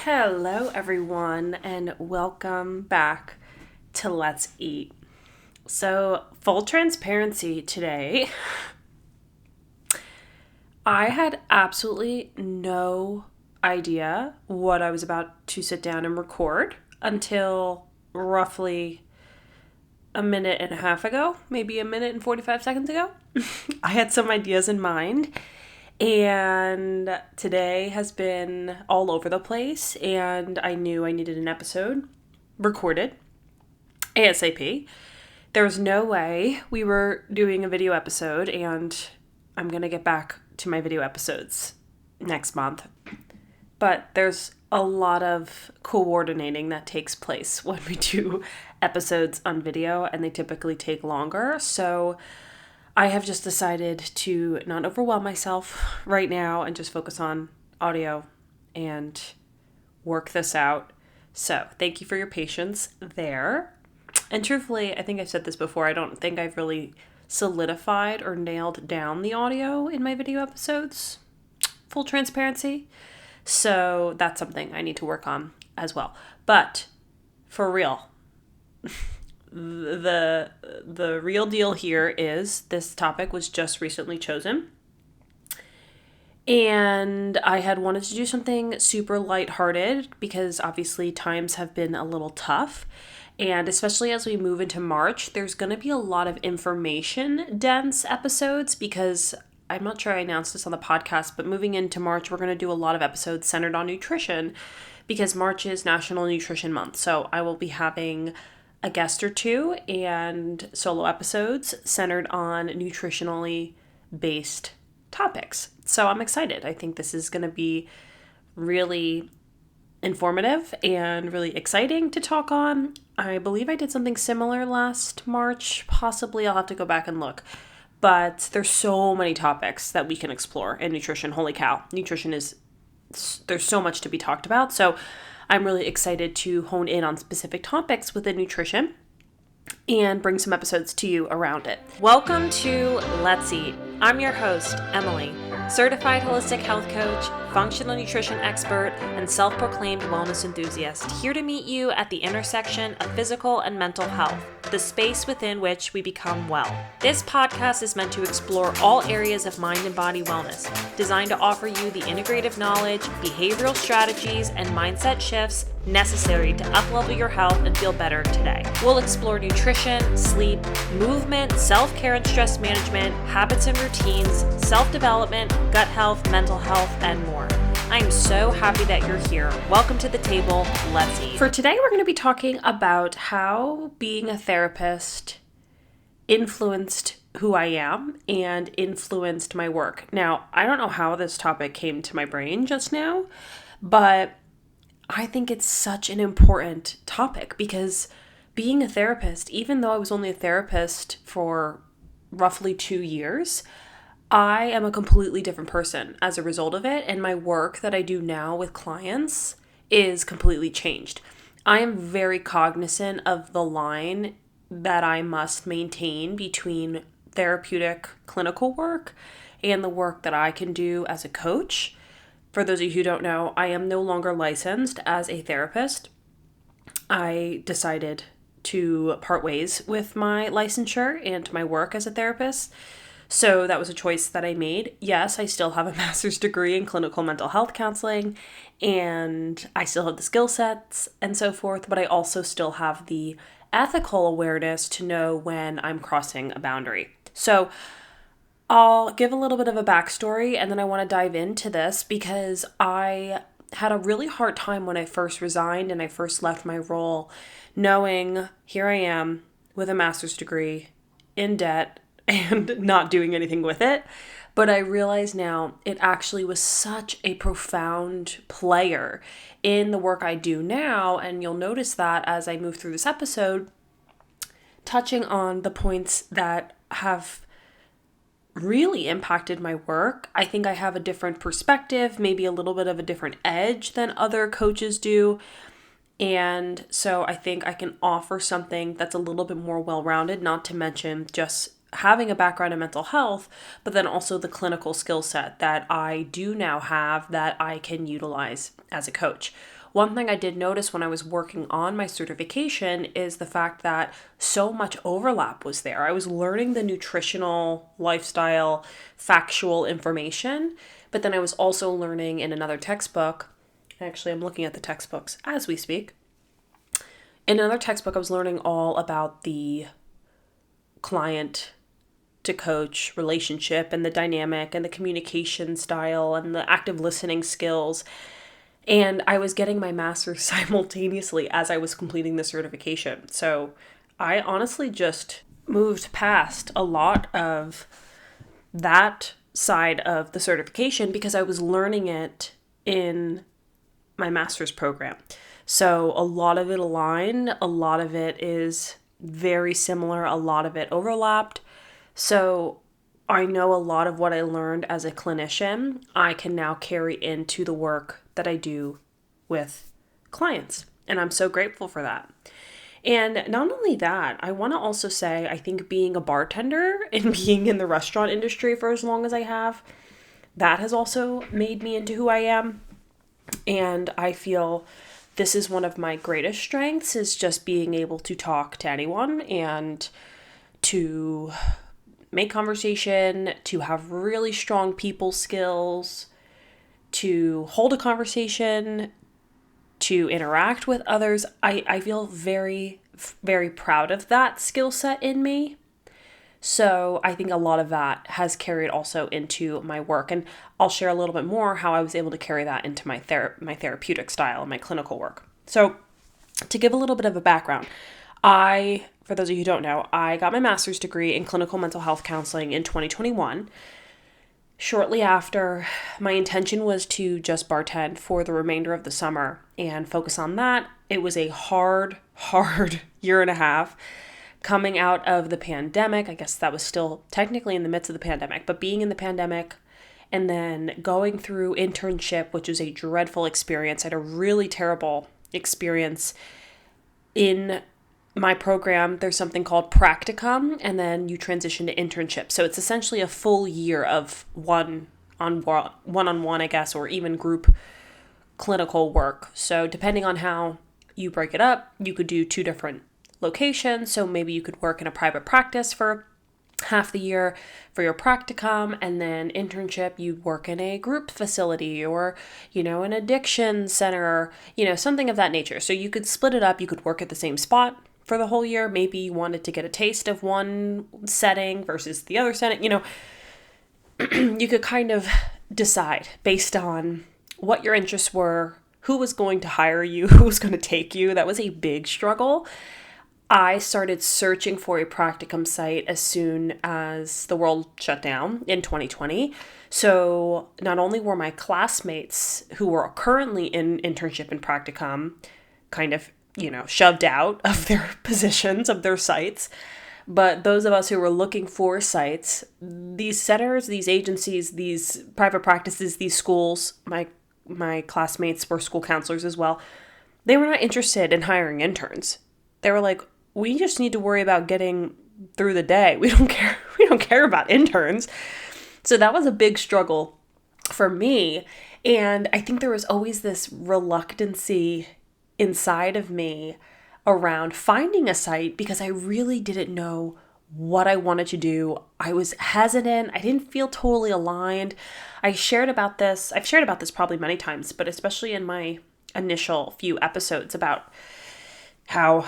Hello, everyone, and welcome back to Let's Eat. So, full transparency today, I had absolutely no idea what I was about to sit down and record until roughly a minute and a half ago, maybe a minute and 45 seconds ago. I had some ideas in mind. And today has been all over the place, and I knew I needed an episode recorded ASAP. There was no way we were doing a video episode, and I'm going to get back to my video episodes next month. But there's a lot of coordinating that takes place when we do episodes on video, and they typically take longer. So I have just decided to not overwhelm myself right now and just focus on audio and work this out. So thank you for your patience there. And truthfully, I think I've said this before, I don't think I've really solidified or nailed down the audio in my video episodes. Full transparency. So that's something I need to work on as well. But for real, the real deal here is this topic was just recently chosen, and I had wanted to do something super lighthearted because obviously times have been a little tough, and especially as we move into March, there's going to be a lot of information dense episodes because I'm not sure I announced this on the podcast, but moving into March, we're going to do a lot of episodes centered on nutrition because March is National Nutrition Month. So I will be having a guest or two and solo episodes centered on nutritionally based topics. So I'm excited. I think this is going to be really informative and really exciting to talk on. I believe I did something similar last March. Possibly I'll have to go back and look. But there's so many topics that we can explore in nutrition. Holy cow. Nutrition there's so much to be talked about. So I'm really excited to hone in on specific topics within nutrition and bring some episodes to you around it. Welcome to Let's Eat. I'm your host, Emily, certified holistic health coach, functional nutrition expert, and self-proclaimed wellness enthusiast, here to meet you at the intersection of physical and mental health, the space within which we become well. This podcast is meant to explore all areas of mind and body wellness, designed to offer you the integrative knowledge, behavioral strategies, and mindset shifts necessary to uplevel your health and feel better today. We'll explore nutrition, sleep, movement, self-care and stress management, habits and routines, self-development, gut health, mental health, and more. I'm so happy that you're here. Welcome to the table. Let's eat. For today, we're going to be talking about how being a therapist influenced who I am and influenced my work. Now, I don't know how this topic came to my brain just now, but I think it's such an important topic because being a therapist, even though I was only a therapist for roughly 2 years, I am a completely different person as a result of it, and my work that I do now with clients is completely changed. I am very cognizant of the line that I must maintain between therapeutic clinical work and the work that I can do as a coach. For those of you who don't know, I am no longer licensed as a therapist. I decided to part ways with my licensure and my work as a therapist. So that was a choice that I made. Yes, I still have a master's degree in clinical mental health counseling, and I still have the skill sets and so forth, but I also still have the ethical awareness to know when I'm crossing a boundary. So I'll give a little bit of a backstory, and then I want to dive into this because I had a really hard time when I first resigned and I first left my role, knowing here I am with a master's degree in debt and not doing anything with it. But I realize now it actually was such a profound player in the work I do now. And you'll notice that as I move through this episode, touching on the points that have really impacted my work. I think I have a different perspective, maybe a little bit of a different edge than other coaches do. And so I think I can offer something that's a little bit more well-rounded, not to mention just having a background in mental health, but then also the clinical skill set that I do now have that I can utilize as a coach. one thing I did notice when I was working on my certification is the fact that so much overlap was there. I was learning the nutritional, lifestyle, factual information, but then I was also learning in another textbook. Actually, I'm looking at the textbooks as we speak. In another textbook, I was learning all about the client to coach relationship and the dynamic and the communication style and the active listening skills. And I was getting my master's simultaneously as I was completing the certification. So I honestly just moved past a lot of that side of the certification because I was learning it in my master's program. So a lot of it aligned, a lot of it is very similar, a lot of it overlapped. So I know a lot of what I learned as a clinician, I can now carry into the work that I do with clients. And I'm so grateful for that. And not only that, I want to also say, I think being a bartender and being in the restaurant industry for as long as I have, that has also made me into who I am. And I feel this is one of my greatest strengths, is just being able to talk to anyone and to make conversation, to have really strong people skills, to hold a conversation, to interact with others. I feel very, very proud of that skill set in me. So I think a lot of that has carried also into my work. And I'll share a little bit more how I was able to carry that into my therapeutic style and my clinical work. So to give a little bit of a background, for those of you who don't know, I got my master's degree in clinical mental health counseling in 2021. Shortly after, my intention was to just bartend for the remainder of the summer and focus on that. It was a hard year and a half. Coming out of the pandemic, I guess that was still technically in the midst of the pandemic, but being in the pandemic and then going through internship, which was a dreadful experience. I had a really terrible experience in my program. There's something called practicum, and then you transition to internship. So it's essentially a full year of one-on-one, I guess, or even group clinical work. So depending on how you break it up, you could do 2 different locations. So maybe you could work in a private practice for half the year for your practicum, and then internship, you'd work in a group facility or, an addiction center, something of that nature. So you could split it up. You could work at the same spot for the whole year. Maybe you wanted to get a taste of one setting versus the other setting. You could kind of decide based on what your interests were, who was going to hire you, who was going to take you. That was a big struggle. I started searching for a practicum site as soon as the world shut down in 2020. So not only were my classmates who were currently in internship and practicum kind of, shoved out of their positions, of their sites, but those of us who were looking for sites, these centers, these agencies, these private practices, these schools, my classmates were school counselors as well, they were not interested in hiring interns. They were like, we just need to worry about getting through the day. We don't care. We don't care about interns. So that was a big struggle for me. And I think there was always this reluctancy inside of me around finding a site because I really didn't know what I wanted to do. I was hesitant. I didn't feel totally aligned. I've shared about this probably many times, but especially in my initial few episodes about how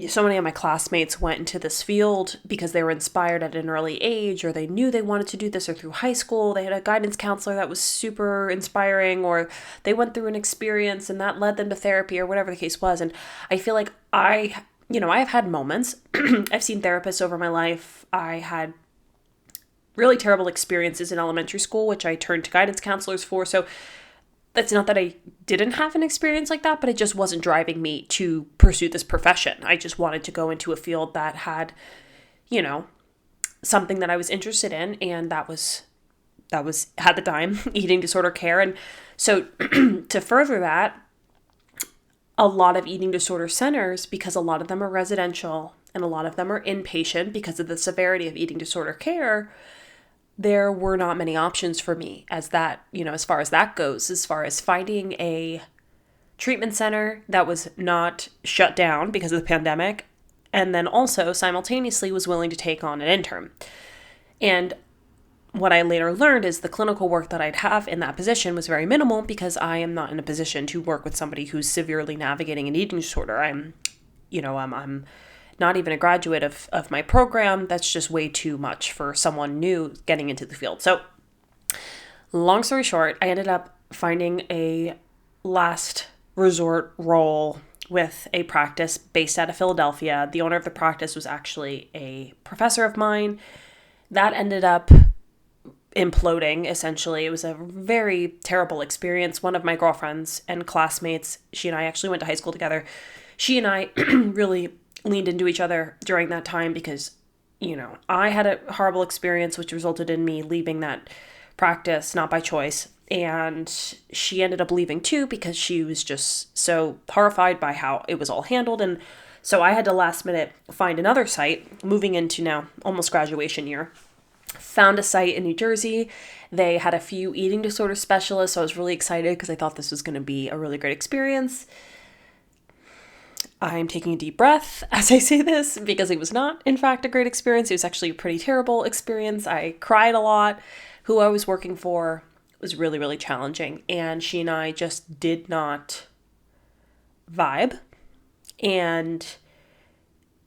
so many of my classmates went into this field because they were inspired at an early age, or they knew they wanted to do this, or through high school, they had a guidance counselor that was super inspiring, or they went through an experience and that led them to therapy, or whatever the case was. And I feel like I've had moments. I've seen therapists over my life. I had really terrible experiences in elementary school, which I turned to guidance counselors for. So that's not that I didn't have an experience like that, but it just wasn't driving me to pursue this profession. I just wanted to go into a field that had, something that I was interested in. And that was at the time eating disorder care. And so to further that, a lot of eating disorder centers, because a lot of them are residential and a lot of them are inpatient because of the severity of eating disorder care, there were not many options for me as far as that goes, as far as finding a treatment center that was not shut down because of the pandemic, and then also simultaneously was willing to take on an intern. And what I later learned is the clinical work that I'd have in that position was very minimal because I am not in a position to work with somebody who's severely navigating an eating disorder. I'm not even a graduate of my program. That's just way too much for someone new getting into the field. So long story short, I ended up finding a last resort role with a practice based out of Philadelphia. The owner of the practice was actually a professor of mine. That ended up imploding, essentially. It was a very terrible experience. One of my girlfriends and classmates, she and I actually went to high school together. She and I really leaned into each other during that time because, I had a horrible experience, which resulted in me leaving that practice, not by choice. And she ended up leaving too because she was just so horrified by how it was all handled. And so I had to last minute find another site, moving into now almost graduation year. Found a site in New Jersey. They had a few eating disorder specialists, so I was really excited because I thought this was going to be a really great experience. I'm taking a deep breath as I say this because it was not, in fact, a great experience. It was actually a pretty terrible experience. I cried a lot. Who I was working for was really, really challenging, and she and I just did not vibe, and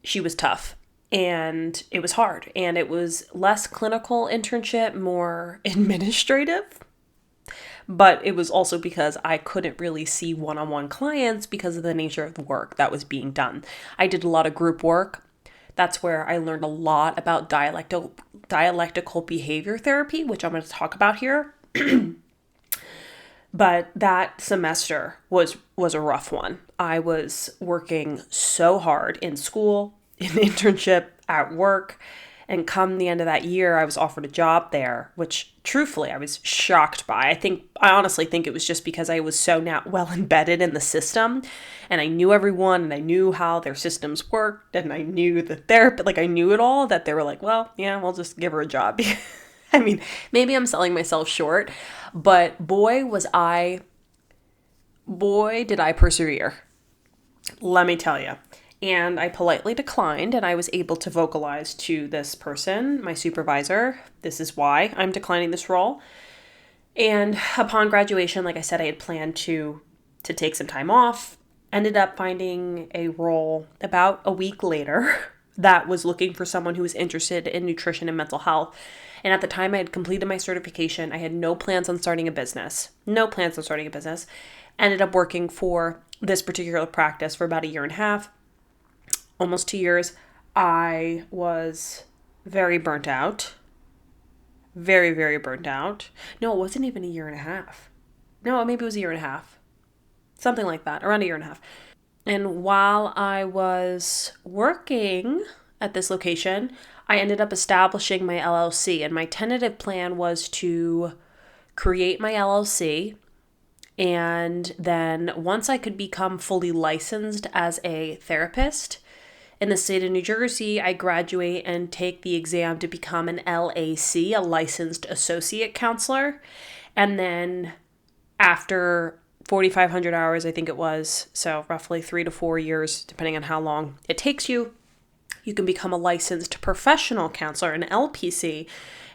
she was tough. And it was hard, and it was less clinical internship, more administrative. But it was also because I couldn't really see one-on-one clients because of the nature of the work that was being done. I did a lot of group work. That's where I learned a lot about dialectical behavior therapy, which I'm going to talk about here. But that semester was a rough one. I was working so hard in school, in internship, at work, and come the end of that year, I was offered a job there, which truthfully I was shocked by. I honestly think it was just because I was so now well embedded in the system, and I knew everyone, and I knew how their systems worked, and I knew the therapy, I knew it all, that they were like, well, yeah, we'll just give her a job. I mean, maybe I'm selling myself short, but boy, did I persevere. Let me tell you. And I politely declined, and I was able to vocalize to this person, my supervisor, this is why I'm declining this role. And upon graduation, like I said, I had planned to take some time off, ended up finding a role about a week later that was looking for someone who was interested in nutrition and mental health. And at the time I had completed my certification, I had no plans on starting a business. Ended up working for this particular practice for about a year and a half. Almost 2 years. I was very burnt out. Very, very burnt out. No, it wasn't even a year and a half. No, maybe it was a year and a half. Something like that, around a year and a half. And while I was working at this location, I ended up establishing my LLC. And my tentative plan was to create my LLC. And then once I could become fully licensed as a therapist, in the state of New Jersey, I graduate and take the exam to become an LAC, a licensed associate counselor. And then after 4,500 hours, I think it was, so roughly 3 to 4 years, depending on how long it takes you, you can become a licensed professional counselor, an LPC,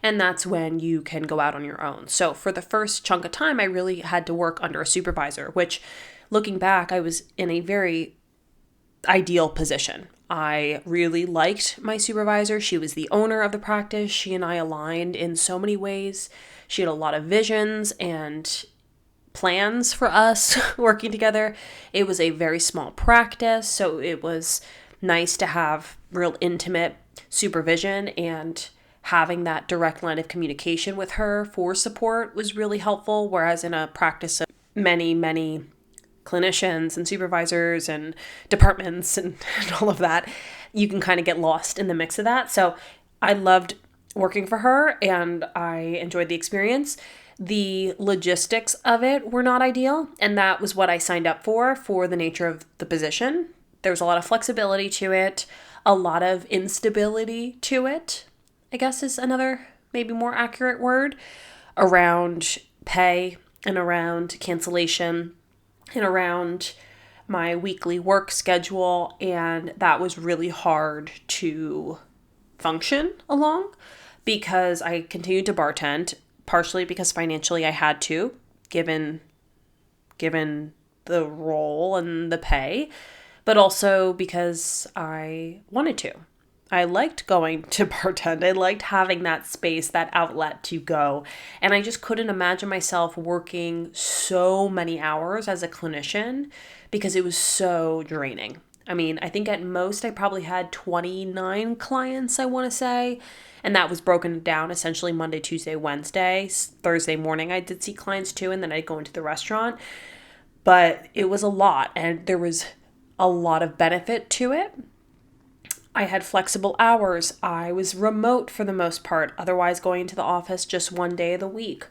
and that's when you can go out on your own. So for the first chunk of time, I really had to work under a supervisor, which looking back, I was in a very ideal position. I really liked my supervisor. She was the owner of the practice. She and I aligned in so many ways. She had a lot of visions and plans for us working together. It was a very small practice, so it was nice to have real intimate supervision, and having that direct line of communication with her for support was really helpful, whereas in a practice of many, many clinicians and supervisors and departments and all of that, you can kind of get lost in the mix of that. So I loved working for her and I enjoyed the experience. The logistics of it were not ideal, and that was what I signed up for the nature of the position. There was a lot of flexibility to it, a lot of instability to it, I guess is another maybe more accurate word, around pay and around cancellation. and around my weekly work schedule, and that was really hard to function along because I continued to bartend, partially because financially I had to, given the role and the pay, but also because I wanted to. I liked going to bartend. I liked having that space, that outlet to go. And I just couldn't imagine myself working so many hours as a clinician because it was so draining. I mean, I think at most I probably had 29 clients, I want to say. And that was broken down essentially Monday, Tuesday, Wednesday. Thursday morning I did see clients too, and then I'd go into the restaurant. But it was a lot, and there was a lot of benefit to it. I had flexible hours. I was remote for the most part, otherwise going into the office just one day of the week.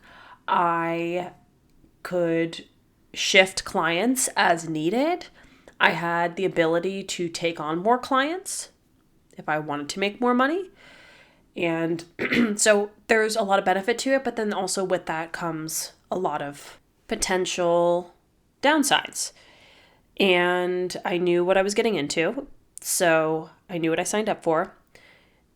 I could shift clients as needed. I had the ability to take on more clients if I wanted to make more money. And so there's a lot of benefit to it, but then also with that comes a lot of potential downsides. And I knew what I was getting into, so I knew what I signed up for.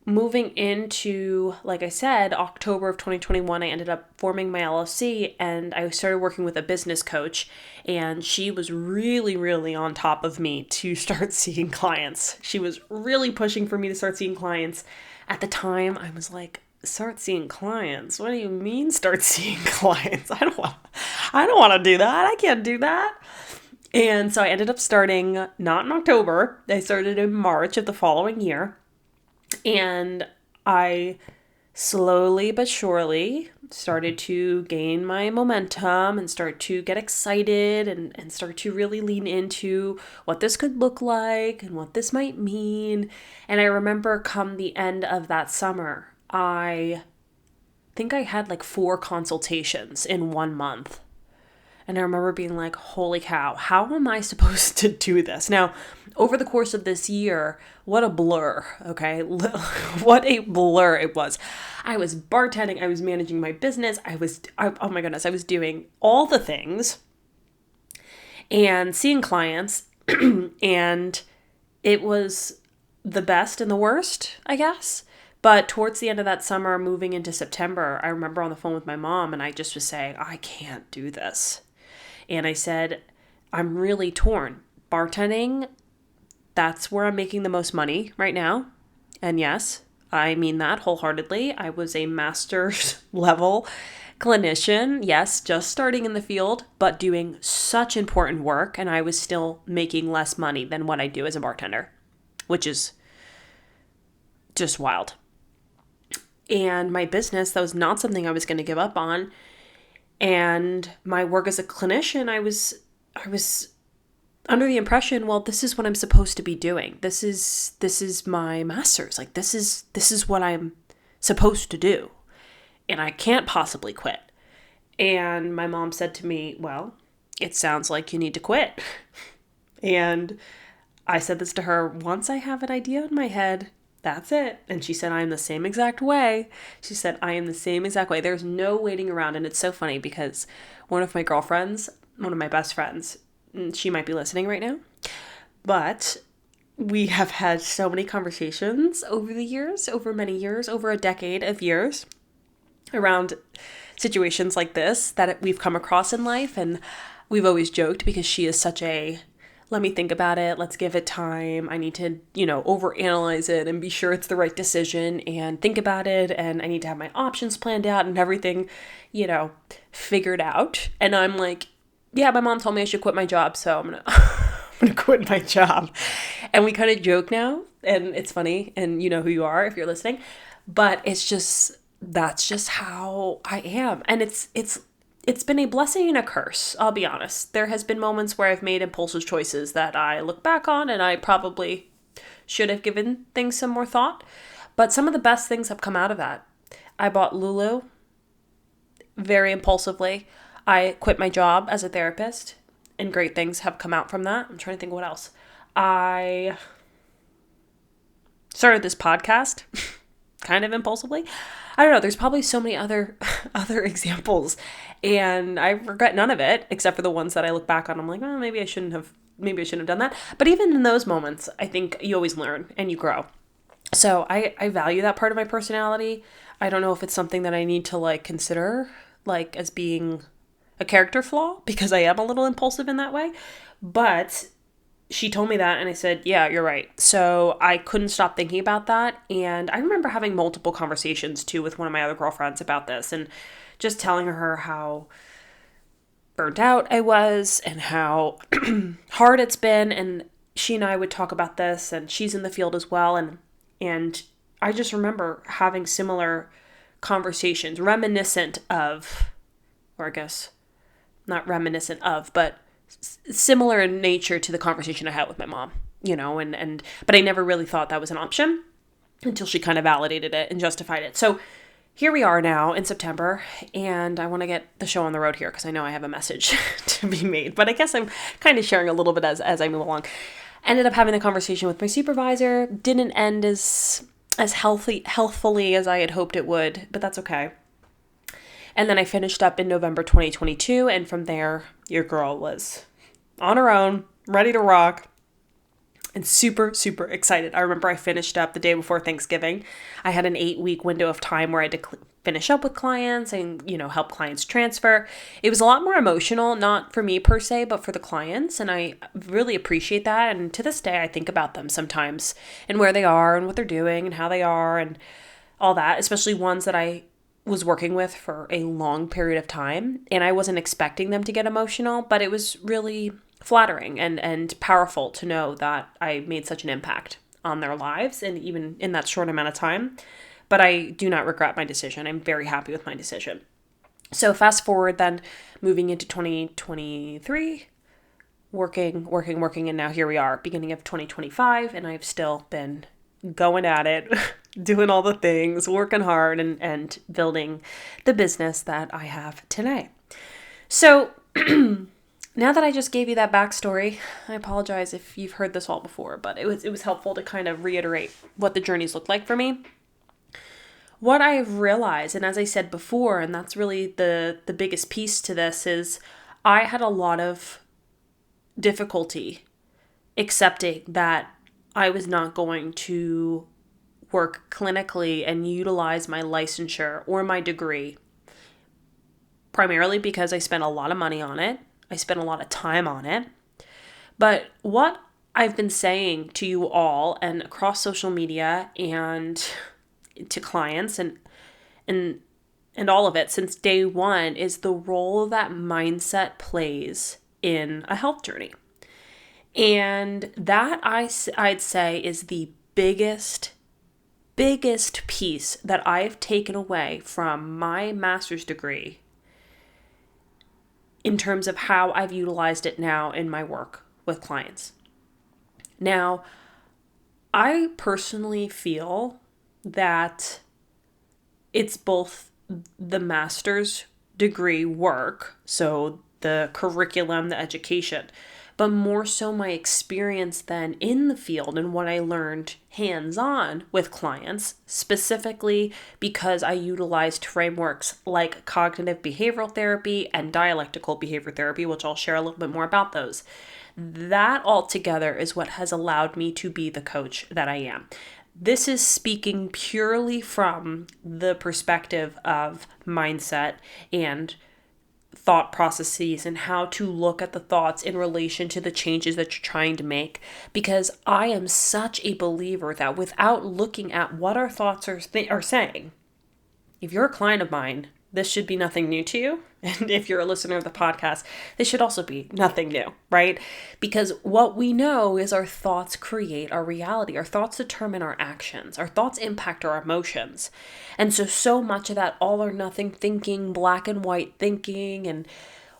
Moving into, like I said, October of 2021, I ended up forming my LLC, and I started working with a business coach, and she was really, really on top of me to start seeing clients. She was really pushing for me to start seeing clients. At the time, I was like, start seeing clients? What do you mean start seeing clients? I don't want to do that. I can't do that. And so I ended up starting not in October. I started in March of the following year. And I slowly but surely started to gain my momentum and start to get excited and start to really lean into what this could look like and what this might mean. And I remember come the end of that summer, I think I had like 4 consultations in 1 month. And I remember being like, holy cow, how am I supposed to do this? Now, over the course of this year, what a blur, okay? What a blur it was. I was bartending, I was managing my business, oh my goodness, I was doing all the things and seeing clients, and it was the best and the worst, I guess. But towards the end of that summer, moving into September, I remember on the phone with my mom, and I just was saying, I can't do this. And I said, I'm really torn. Bartending, that's where I'm making the most money right now. And yes, I mean that wholeheartedly. I was a master's level clinician, yes, just starting in the field, but doing such important work. And I was still making less money than what I do as a bartender, which is just wild. And my business, that was not something I was going to give up on. And my work as a clinician, I was under the impression, well, this is what I'm supposed to be doing. This is my master's. Like this is what I'm supposed to do. And I can't possibly quit. And my mom said to me, well, it sounds like you need to quit. And I said this to her, once I have an idea in my head, that's it. And she said, I am the same exact way. She said, I am the same exact way. There's no waiting around. And it's so funny because one of my girlfriends, one of my best friends, she might be listening right now, but we have had so many conversations over the years, over many years, over a decade of years around situations like this that we've come across in life. And we've always joked because she is such a, let me think about it. Let's give it time. I need to, overanalyze it and be sure it's the right decision and think about it. And I need to have my options planned out and everything, figured out. And I'm like, yeah, my mom told me I should quit my job. So I'm going to, I'm going to quit my job. And we kind of joke now, and it's funny. And you know who you are if you're listening, but that's just how I am. And it's been a blessing and a curse, I'll be honest. There has been moments where I've made impulsive choices that I look back on and I probably should have given things some more thought. But some of the best things have come out of that. I bought Lulu very impulsively. I quit my job as a therapist, and great things have come out from that. I'm trying to think of what else. I started this podcast kind of impulsively. I don't know. There's probably so many other examples. And I regret none of it, except for the ones that I look back on. I'm like, oh, maybe I shouldn't have done that. But even in those moments, I think you always learn and you grow. So I value that part of my personality. I don't know if it's something that I need to like consider like as being a character flaw, because I am a little impulsive in that way. But she told me that and I said, yeah, you're right. So I couldn't stop thinking about that. And I remember having multiple conversations too with one of my other girlfriends about this, and just telling her how burnt out I was and how hard it's been. And she and I would talk about this, and she's in the field as well. And I just remember having similar conversations, reminiscent of, or I guess not reminiscent of, but similar in nature to the conversation I had with my mom, but I never really thought that was an option until she kind of validated it and justified it. So here we are now in September, and I want to get the show on the road here because I know I have a message to be made, but I guess I'm kind of sharing a little bit as I move along. Ended up having the conversation with my supervisor. Didn't end as healthfully as I had hoped it would, but that's okay. And then I finished up in November 2022, and from there, your girl was on her own, ready to rock, and super, super excited. I remember I finished up the day before Thanksgiving. I had an 8-week window of time where I had to finish up with clients and, help clients transfer. It was a lot more emotional, not for me per se, but for the clients. And I really appreciate that. And to this day, I think about them sometimes and where they are and what they're doing and how they are and all that, especially ones that I was working with for a long period of time. And I wasn't expecting them to get emotional, but it was really flattering and powerful to know that I made such an impact on their lives, and even in that short amount of time. But I do not regret my decision. I'm very happy with my decision. So fast forward then, moving into 2023, working, and now here we are, beginning of 2025, and I've still been going at it, doing all the things, working hard, and building the business that I have today. So now that I just gave you that backstory, I apologize if you've heard this all before, but it was helpful to kind of reiterate what the journeys look like for me. What I've realized, and as I said before, and that's really the biggest piece to this, is I had a lot of difficulty accepting that I was not going to work clinically and utilize my licensure or my degree, primarily because I spent a lot of money on it. I spent a lot of time on it. But what I've been saying to you all and across social media and to clients and all of it since day one is the role that mindset plays in a health journey. And that I'd say is the biggest piece that I've taken away from my master's degree in terms of how I've utilized it now in my work with clients. Now, I personally feel that it's both the master's degree work, so the curriculum, the education, but more so my experience then in the field and what I learned hands-on with clients, specifically because I utilized frameworks like cognitive behavioral therapy and dialectical behavior therapy, which I'll share a little bit more about those. That all together is what has allowed me to be the coach that I am. This is speaking purely from the perspective of mindset and thought processes and how to look at the thoughts in relation to the changes that you're trying to make. Because I am such a believer that without looking at what our thoughts are saying, if you're a client of mine, this should be nothing new to you. And if you're a listener of the podcast, this should also be nothing new, right? Because what we know is our thoughts create our reality. Our thoughts determine our actions. Our thoughts impact our emotions. And so much of that all or nothing thinking, black and white thinking, and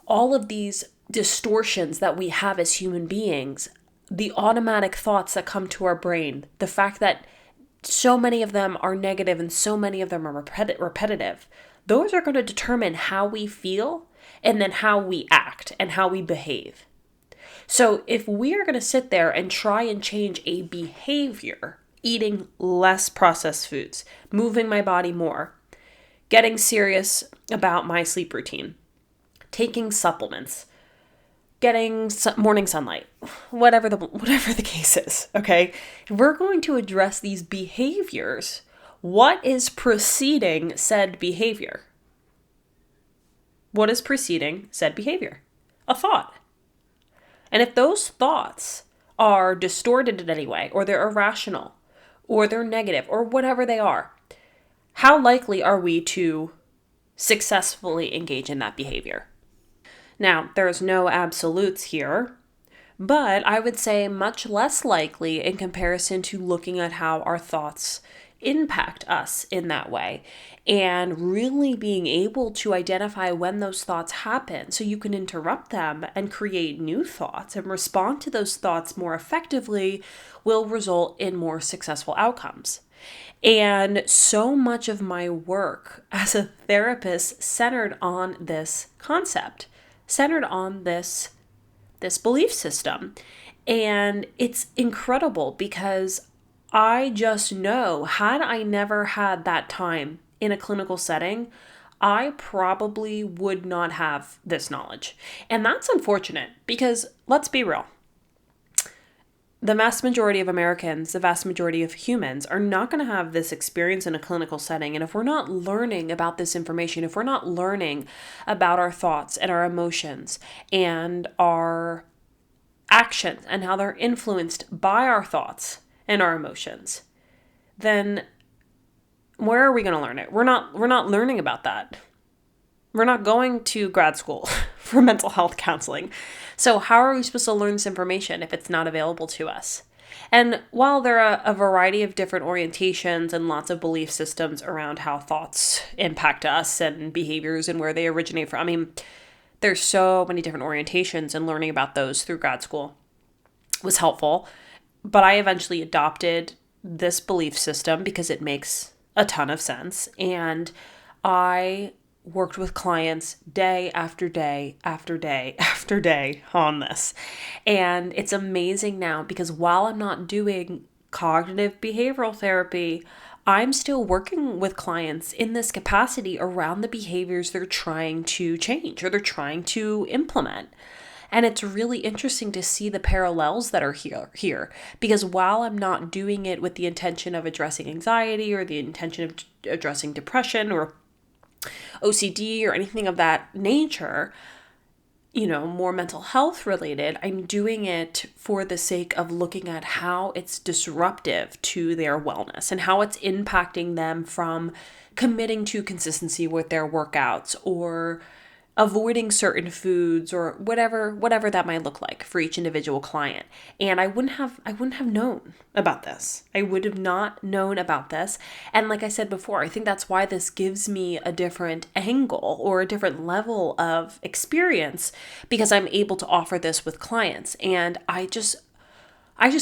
all of these distortions that we have as human beings, the automatic thoughts that come to our brain, the fact that so many of them are negative and so many of them are repetitive, those are going to determine how we feel and then how we act and how we behave. So if we are going to sit there and try and change a behavior, eating less processed foods, moving my body more, getting serious about my sleep routine, taking supplements, getting morning sunlight, whatever the case is, okay? If we're going to address these behaviors, what is preceding said behavior? What is preceding said behavior? A thought. And if those thoughts are distorted in any way, or they're irrational, or they're negative, or whatever they are, how likely are we to successfully engage in that behavior? Now, there's no absolutes here, but I would say much less likely in comparison to looking at how our thoughts impact us in that way and really being able to identify when those thoughts happen so you can interrupt them and create new thoughts and respond to those thoughts more effectively will result in more successful outcomes. And so much of my work as a therapist centered on this concept, centered on this belief system. And it's incredible because I just know, had I never had that time in a clinical setting, I probably would not have this knowledge. And that's unfortunate because let's be real. The vast majority of Americans, the vast majority of humans are not going to have this experience in a clinical setting. And if we're not learning about this information, if we're not learning about our thoughts and our emotions and our actions and how they're influenced by our thoughts and our emotions, then where are we going to learn it? We're not learning about that. We're not going to grad school for mental health counseling. So how are we supposed to learn this information if it's not available to us? And while there are a variety of different orientations and lots of belief systems around how thoughts impact us and behaviors and where they originate from, I mean, there's so many different orientations, and learning about those through grad school was helpful. But I eventually adopted this belief system because it makes a ton of sense. And I worked with clients day after day after day after day on this. And it's amazing now because while I'm not doing cognitive behavioral therapy, I'm still working with clients in this capacity around the behaviors they're trying to change or they're trying to implement. And it's really interesting to see the parallels that are here. Because while I'm not doing it with the intention of addressing anxiety or the intention of addressing depression or OCD or anything of that nature, more mental health related, I'm doing it for the sake of looking at how it's disruptive to their wellness and how it's impacting them from committing to consistency with their workouts or avoiding certain foods or whatever that might look like for each individual client. And I wouldn't have known about this. I would have not known about this. And like I said before, I think that's why this gives me a different angle or a different level of experience because I'm able to offer this with clients. And I just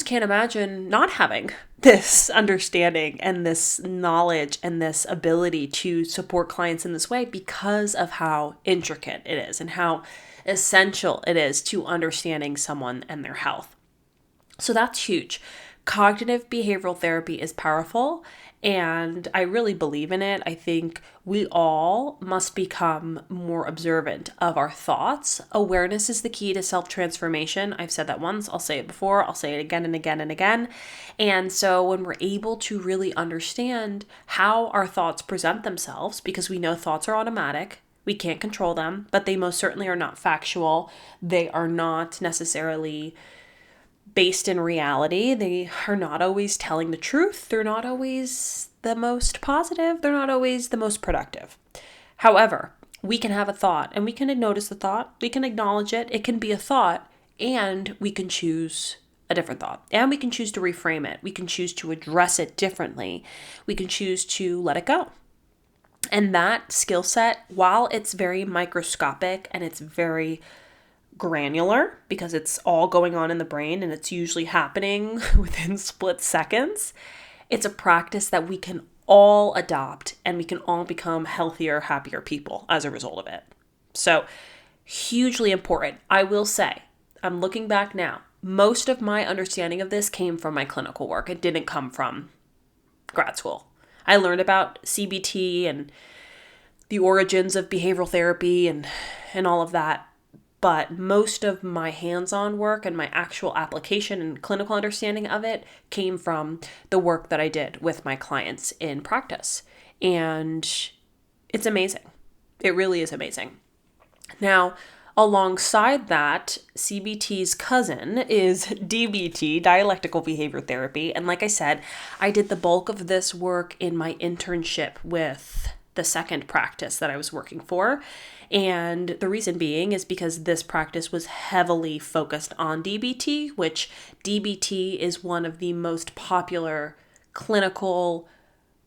can't imagine not having this understanding and this knowledge and this ability to support clients in this way because of how intricate it is and how essential it is to understanding someone and their health. So that's huge. Cognitive behavioral therapy is powerful, and I really believe in it. I think we all must become more observant of our thoughts. Awareness is the key to self-transformation. I've said that once, I'll say it before, I'll say it again and again and again. And so when we're able to really understand how our thoughts present themselves, because we know thoughts are automatic, we can't control them, but they most certainly are not factual. They are not necessarily based in reality. They are not always telling the truth. They're not always the most positive. They're not always the most productive. However, we can have a thought and we can notice the thought. We can acknowledge it. It can be a thought and we can choose a different thought and we can choose to reframe it. We can choose to address it differently. We can choose to let it go. And that skill set, while it's very microscopic and it's very granular because it's all going on in the brain and it's usually happening within split seconds, it's a practice that we can all adopt and we can all become healthier, happier people as a result of it. So hugely important. I will say, I'm looking back now, most of my understanding of this came from my clinical work. It didn't come from grad school. I learned about CBT and the origins of behavioral therapy and all of that. But most of my hands-on work and my actual application and clinical understanding of it came from the work that I did with my clients in practice. And it's amazing. It really is amazing. Now, alongside that, CBT's cousin is DBT, dialectical behavior therapy. And like I said, I did the bulk of this work in my internship with the second practice that I was working for. And the reason being is because this practice was heavily focused on DBT, which DBT is one of the most popular clinical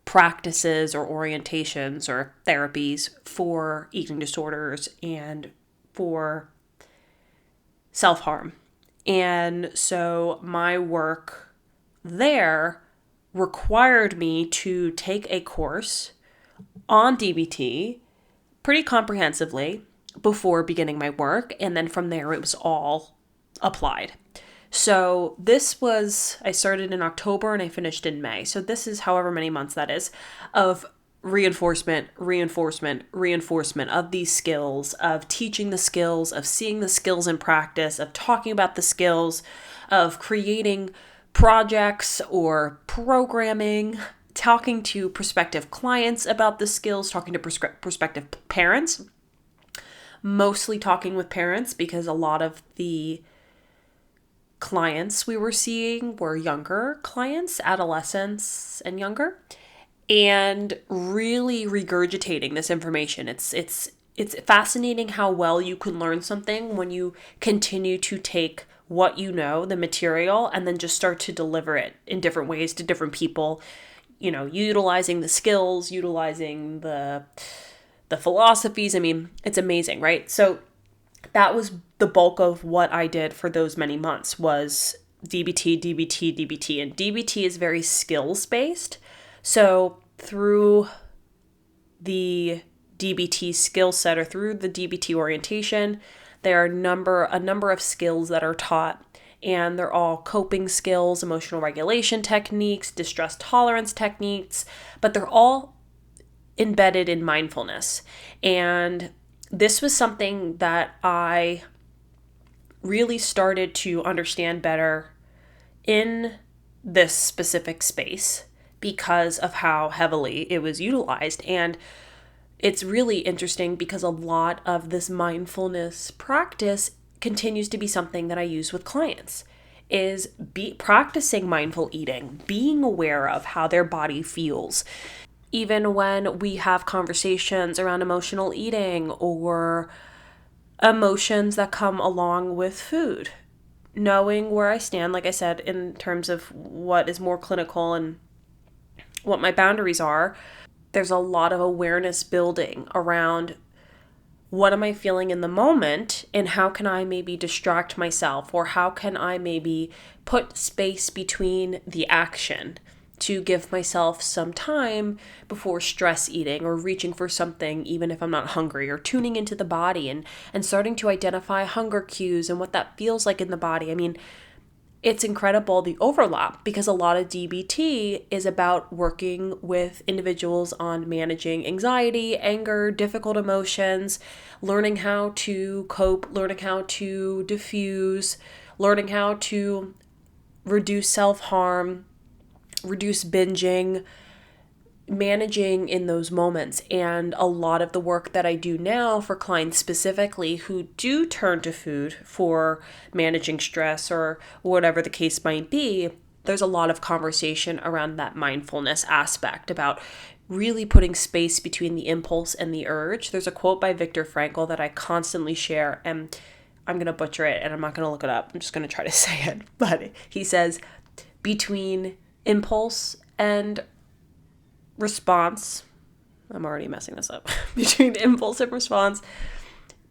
practices or orientations or therapies for eating disorders and for self-harm. And so my work there required me to take a course on DBT pretty comprehensively before beginning my work. And then from there, it was all applied. So I started in October and I finished in May. So this is however many months that is of reinforcement of these skills, of teaching the skills, of seeing the skills in practice, of talking about the skills, of creating projects or programming, talking to prospective clients about the skills, talking to prospective parents, mostly talking with parents because a lot of the clients we were seeing were younger clients, adolescents and younger, and really regurgitating this information. It's fascinating how well you can learn something when you continue to take what you know, the material, and then just start to deliver it in different ways to different people, utilizing the skills, utilizing the philosophies. I mean, it's amazing, right? So that was the bulk of what I did for those many months was DBT. And DBT is very skills-based. So through the DBT skill set or through the DBT orientation, there are a number of skills that are taught, and they're all coping skills, emotional regulation techniques, distress tolerance techniques, but they're all embedded in mindfulness. And this was something that I really started to understand better in this specific space because of how heavily it was utilized. And it's really interesting because a lot of this mindfulness practice continues to be something that I use with clients, is practicing mindful eating, being aware of how their body feels. Even when we have conversations around emotional eating or emotions that come along with food, knowing where I stand, like I said, in terms of what is more clinical and what my boundaries are, there's a lot of awareness building around what am I feeling in the moment and how can I maybe distract myself, or how can I maybe put space between the action to give myself some time before stress eating or reaching for something even if I'm not hungry, or tuning into the body and starting to identify hunger cues and what that feels like in the body. I mean, it's incredible the overlap, because a lot of DBT is about working with individuals on managing anxiety, anger, difficult emotions, learning how to cope, learning how to diffuse, learning how to reduce self-harm, reduce binging, managing in those moments. And a lot of the work that I do now for clients specifically who do turn to food for managing stress or whatever the case might be, there's a lot of conversation around that mindfulness aspect about really putting space between the impulse and the urge. There's a quote by Viktor Frankl that I constantly share, and I'm going to butcher it and I'm not going to look it up. I'm just going to try to say it. But he says, between impulse and response, I'm already messing this up. Between impulse and response,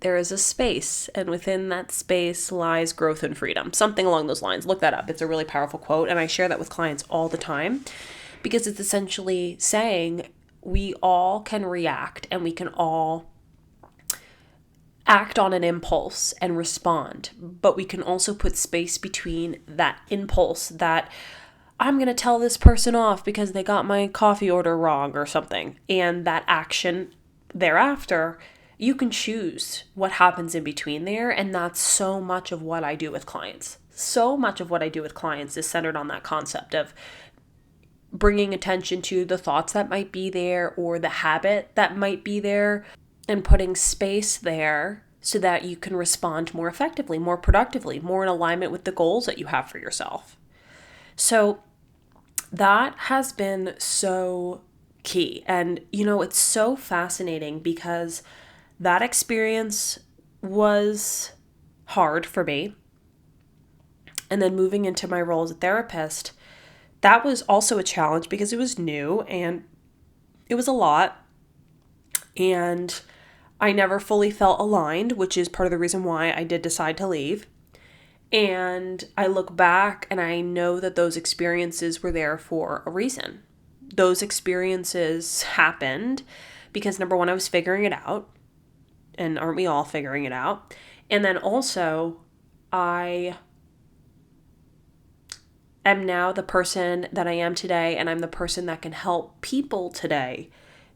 there is a space, and within that space lies growth and freedom. Something along those lines. Look that up. It's a really powerful quote, and I share that with clients all the time because it's essentially saying we all can react and we can all act on an impulse and respond, but we can also put space between that impulse, that I'm going to tell this person off because they got my coffee order wrong or something, and that action thereafter, you can choose what happens in between there. And that's so much of what I do with clients. So much of what I do with clients is centered on that concept of bringing attention to the thoughts that might be there or the habit that might be there, and putting space there so that you can respond more effectively, more productively, more in alignment with the goals that you have for yourself. So that has been so key. And, it's so fascinating because that experience was hard for me. And then moving into my role as a therapist, that was also a challenge because it was new and it was a lot. And I never fully felt aligned, which is part of the reason why I did decide to leave. And I look back and I know that those experiences were there for a reason. Those experiences happened because, number one, I was figuring it out. And aren't we all figuring it out? And then also, I am now the person that I am today, and I'm the person that can help people today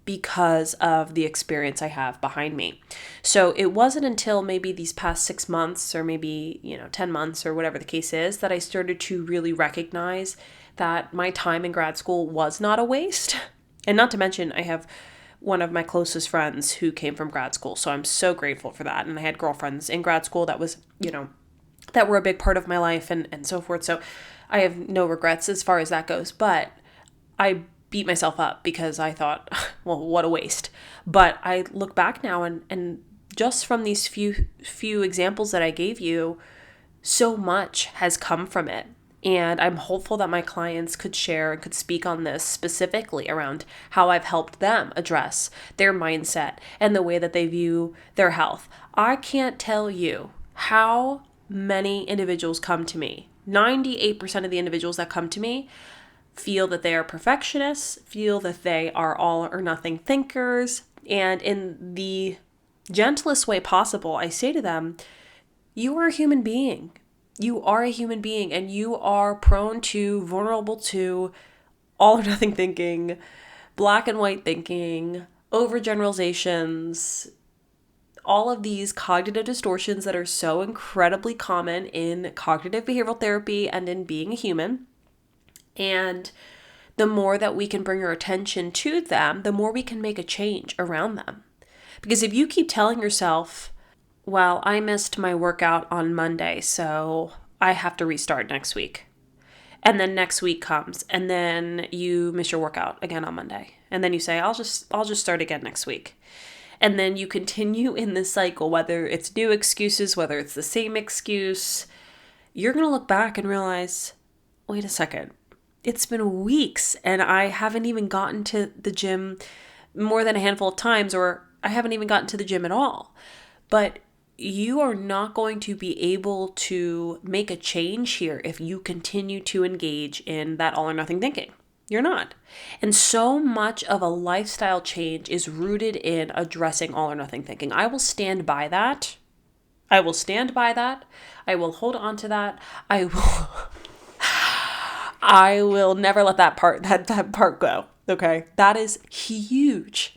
because of the experience I have behind me. So it wasn't until maybe these past 6 months or maybe, 10 months or whatever the case is that I started to really recognize that my time in grad school was not a waste. And not to mention, I have one of my closest friends who came from grad school. So I'm so grateful for that. And I had girlfriends in grad school that was, that were a big part of my life and so forth. So I have no regrets as far as that goes. But I beat myself up because I thought, well, what a waste. But I look back now and just from these few examples that I gave you, so much has come from it. And I'm hopeful that my clients could share and could speak on this specifically around how I've helped them address their mindset and the way that they view their health. I can't tell you how many individuals come to me. 98% of the individuals that come to me feel that they are perfectionists, feel that they are all or nothing thinkers. And in the gentlest way possible, I say to them, you are a human being. You are a human being and you are prone to, vulnerable to all or nothing thinking, black and white thinking, overgeneralizations, all of these cognitive distortions that are so incredibly common in cognitive behavioral therapy and in being a human. And the more that we can bring our attention to them, the more we can make a change around them. Because if you keep telling yourself, well, I missed my workout on Monday, so I have to restart next week. And then next week comes, and then you miss your workout again on Monday. And then you say, I'll just start again next week. And then you continue in this cycle, whether it's new excuses, whether it's the same excuse, you're going to look back and realize, wait a second, it's been weeks and I haven't even gotten to the gym more than a handful of times, or I haven't even gotten to the gym at all. But you are not going to be able to make a change here if you continue to engage in that all or nothing thinking. You're not. And so much of a lifestyle change is rooted in addressing all or nothing thinking. I will stand by that. I will stand by that. I will hold on to that. I will never let that part go. Okay? That is huge.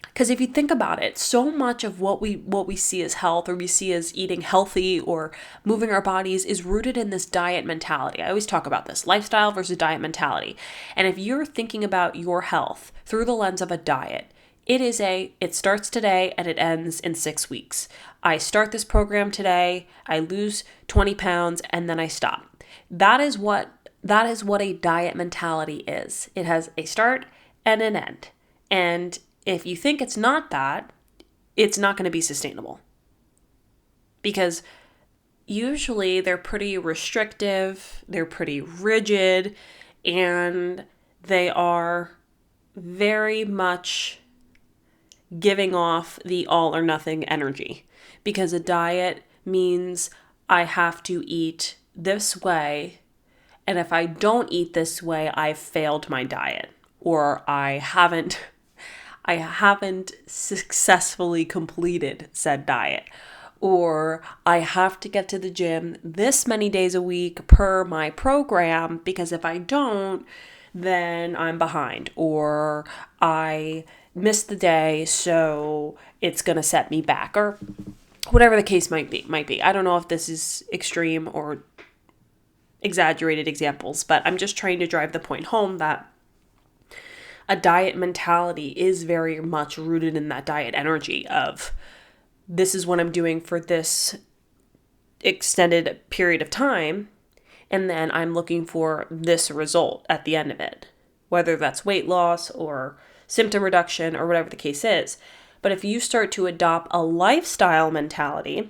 Because if you think about it, so much of what we see as health, or we see as eating healthy or moving our bodies, is rooted in this diet mentality. I always talk about this, lifestyle versus diet mentality. And if you're thinking about your health through the lens of a diet, it starts today and it ends in 6 weeks. I start this program today, I lose 20 pounds, and then I stop. That is what a diet mentality is. It has a start and an end. And if you think it's not that, it's not going to be sustainable. Because usually they're pretty restrictive, they're pretty rigid, and they are very much giving off the all or nothing energy. Because a diet means I have to eat this way, and if I don't eat this way, I've failed my diet, or I haven't successfully completed said diet, or I have to get to the gym this many days a week per my program, because if I don't, then I'm behind, or I missed the day, so it's going to set me back, or whatever the case might be. I don't know if this is extreme or exaggerated examples, but I'm just trying to drive the point home that a diet mentality is very much rooted in that diet energy of, this is what I'm doing for this extended period of time, and then I'm looking for this result at the end of it, whether that's weight loss or symptom reduction or whatever the case is. But if you start to adopt a lifestyle mentality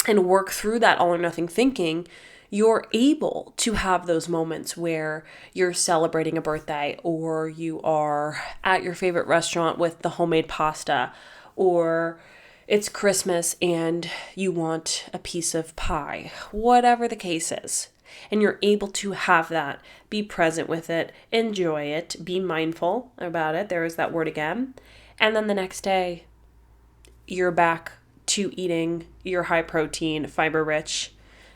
and work through that all or nothing thinking, you're able to have those moments where you're celebrating a birthday, or you are at your favorite restaurant with the homemade pasta, or it's Christmas and you want a piece of pie, whatever the case is. And you're able to have that, be present with it, enjoy it, be mindful about it. There is that word again. And then the next day, you're back to eating your high protein, fiber rich,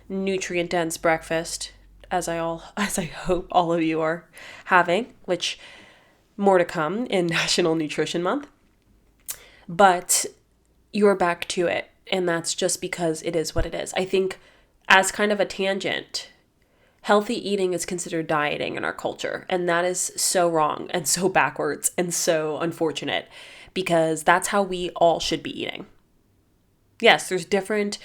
nutrient dense breakfast, as I hope all of you are having, which more to come in National Nutrition Month. But you're back to it, and that's just because it is what it is. I think, as kind of a tangent, healthy eating is considered dieting in our culture, and that is so wrong and so backwards and so unfortunate, because that's how we all should be eating. Yes, there's different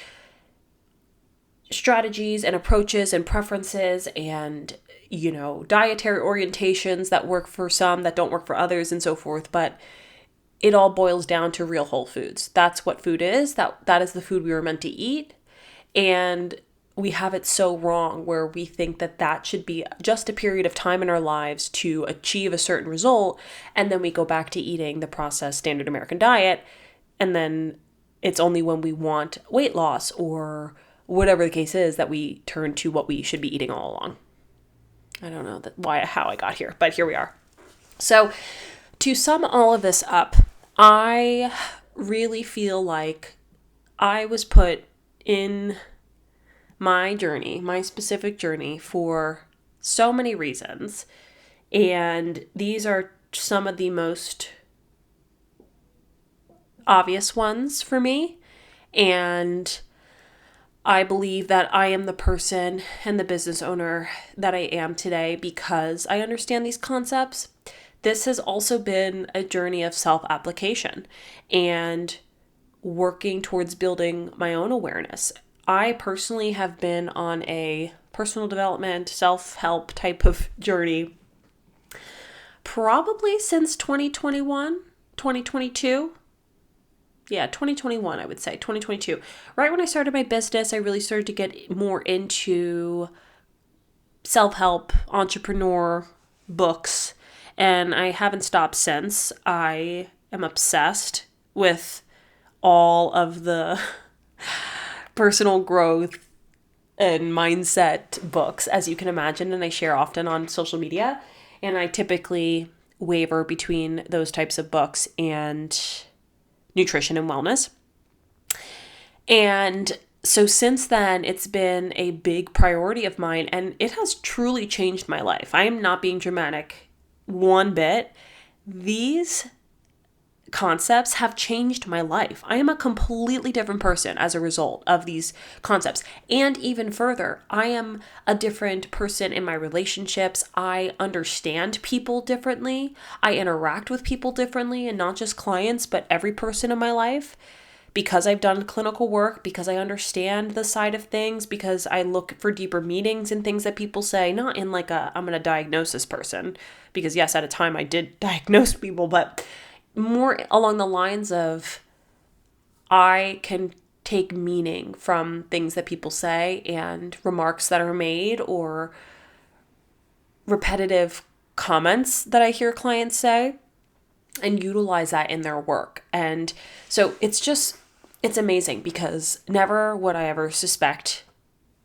strategies and approaches and preferences and, dietary orientations that work for some, that don't work for others, and so forth, but it all boils down to real whole foods. That's what food is. That is the food we were meant to eat. And we have it so wrong, where we think that should be just a period of time in our lives to achieve a certain result, and then we go back to eating the processed standard American diet, and then it's only when we want weight loss or whatever the case is that we turn to what we should be eating all along. I don't know how I got here, but here we are. So to sum all of this up, I really feel like I was put in my journey, my specific journey, for so many reasons. And these are some of the most obvious ones for me. And I believe that I am the person and the business owner that I am today because I understand these concepts. This has also been a journey of self-application and working towards building my own awareness. I personally have been on a personal development, self-help type of journey probably since 2022. Yeah, 2021, I would say, 2022. Right when I started my business, I really started to get more into self-help, entrepreneur books, and I haven't stopped since. I am obsessed with all of the personal growth and mindset books, as you can imagine, and I share often on social media. And I typically waver between those types of books and nutrition and wellness. And so since then, it's been a big priority of mine, and it has truly changed my life. I am not being dramatic one bit. These concepts have changed my life. I am a completely different person as a result of these concepts. And even further, I am a different person in my relationships. I understand people differently. I interact with people differently, and not just clients, but every person in my life, because I've done clinical work, because I understand the side of things, because I look for deeper meanings in things that people say, not in like I'm going to diagnose this person, because yes, at a time I did diagnose people, but more along the lines of I can take meaning from things that people say and remarks that are made or repetitive comments that I hear clients say and utilize that in their work. And so it's amazing, because never would I ever suspect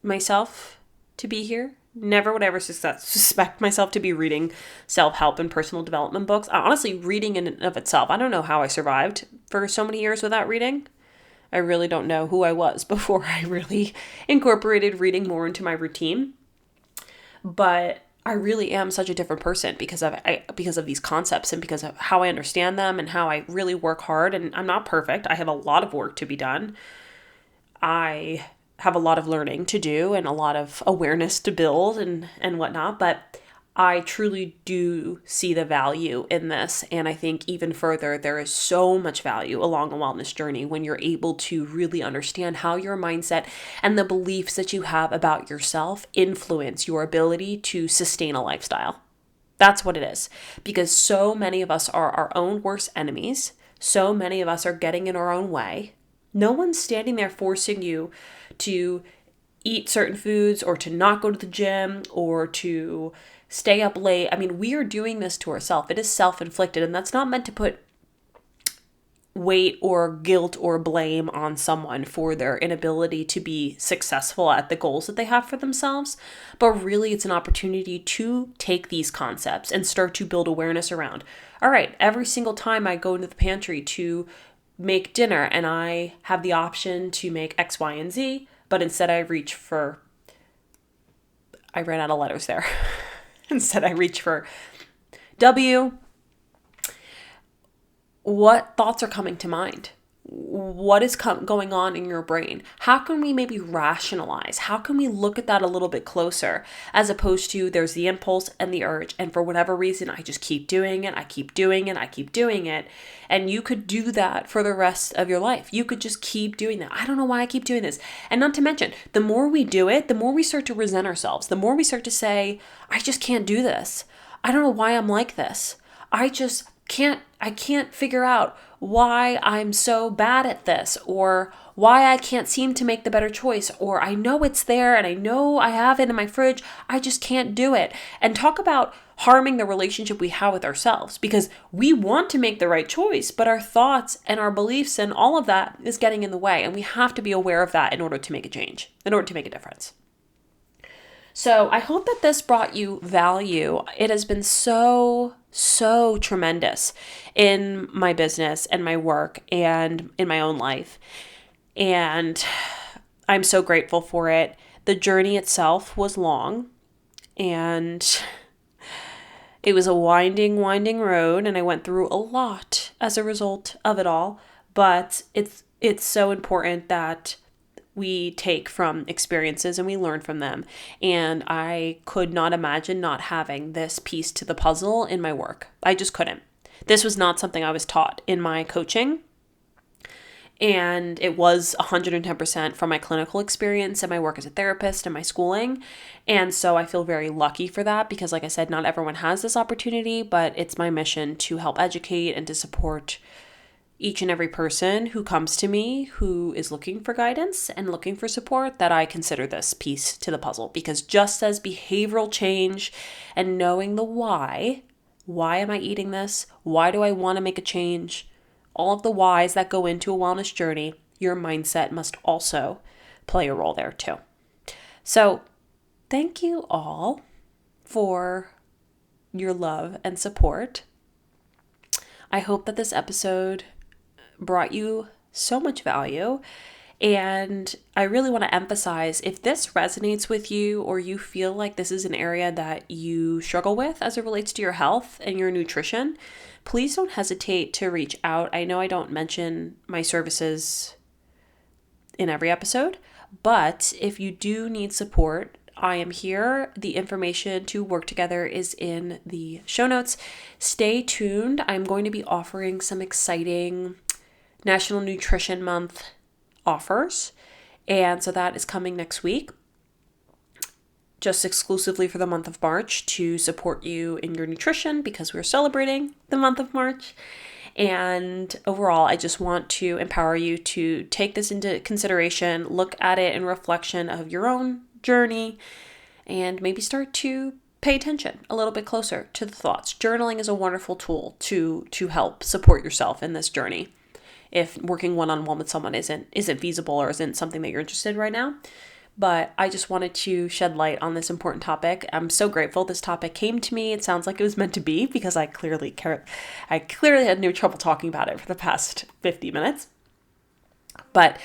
myself to be here. Never would I ever suspect myself to be reading self-help and personal development books. Honestly, reading in and of itself, I don't know how I survived for so many years without reading. I really don't know who I was before I really incorporated reading more into my routine. But I really am such a different person because of these concepts and because of how I understand them and how I really work hard. And I'm not perfect. I have a lot of work to be done. I have a lot of learning to do and a lot of awareness to build and whatnot, but I truly do see the value in this. And I think even further, there is so much value along a wellness journey when you're able to really understand how your mindset and the beliefs that you have about yourself influence your ability to sustain a lifestyle. That's what it is. Because so many of us are our own worst enemies. So many of us are getting in our own way. No one's standing there forcing you to eat certain foods or to not go to the gym or to stay up late. I mean, we are doing this to ourselves. It is self-inflicted, and that's not meant to put weight or guilt or blame on someone for their inability to be successful at the goals that they have for themselves. But really, it's an opportunity to take these concepts and start to build awareness around. All right, every single time I go into the pantry to make dinner and I have the option to make X, Y, and Z, but instead I ran out of letters there. Instead I reach for W. What thoughts are coming to mind? What is going on in your brain? How can we maybe rationalize? How can we look at that a little bit closer as opposed to there's the impulse and the urge, and for whatever reason, I just keep doing it. I keep doing it. I keep doing it. And you could do that for the rest of your life. You could just keep doing that. I don't know why I keep doing this. And not to mention, the more we do it, the more we start to resent ourselves. The more we start to say, I just can't do this. I don't know why I'm like this. I can't figure out why I'm so bad at this, or why I can't seem to make the better choice, or I know it's there and I know I have it in my fridge, I just can't do it. And talk about harming the relationship we have with ourselves, because we want to make the right choice, but our thoughts and our beliefs and all of that is getting in the way, and we have to be aware of that in order to make a change, in order to make a difference. So I hope that this brought you value. It has been so tremendous in my business and my work and in my own life. And I'm so grateful for it. The journey itself was long, and it was a winding road, and I went through a lot as a result of it all. But it's so important that we take from experiences and we learn from them. And I could not imagine not having this piece to the puzzle in my work. I just couldn't. This was not something I was taught in my coaching. And it was 110% from my clinical experience and my work as a therapist and my schooling. And so I feel very lucky for that because, like I said, not everyone has this opportunity, but it's my mission to help educate and to support each and every person who comes to me who is looking for guidance and looking for support, that I consider this piece to the puzzle. Because just as behavioral change and knowing the why am I eating this? Why do I want to make a change? All of the whys that go into a wellness journey, your mindset must also play a role there too. So thank you all for your love and support. I hope that this episode brought you so much value. And I really want to emphasize, if this resonates with you or you feel like this is an area that you struggle with as it relates to your health and your nutrition, please don't hesitate to reach out. I know I don't mention my services in every episode, but if you do need support, I am here. The information to work together is in the show notes. Stay tuned. I'm going to be offering some exciting National Nutrition Month offers. And so that is coming next week, just exclusively for the month of March to support you in your nutrition because we're celebrating the month of March. And overall, I just want to empower you to take this into consideration, look at it in reflection of your own journey, and maybe start to pay attention a little bit closer to the thoughts. Journaling is a wonderful tool to help support yourself in this journey if working one-on-one with someone isn't feasible or isn't something that you're interested in right now. But I just wanted to shed light on this important topic. I'm so grateful this topic came to me. It sounds like it was meant to be because I clearly had no trouble talking about it for the past 50 minutes. But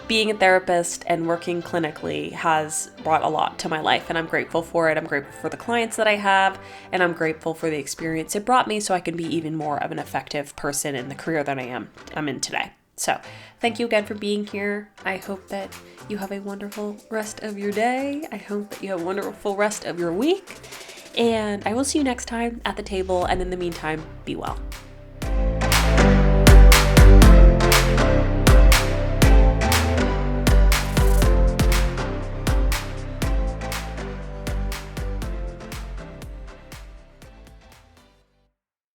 being a therapist and working clinically has brought a lot to my life, and I'm grateful for it. I'm grateful for the clients that I have, and I'm grateful for the experience it brought me so I can be even more of an effective person in the career that I'm in today. So thank you again for being here. I hope that you have a wonderful rest of your day. I hope that you have a wonderful rest of your week. And I will see you next time at the table. And in the meantime, be well.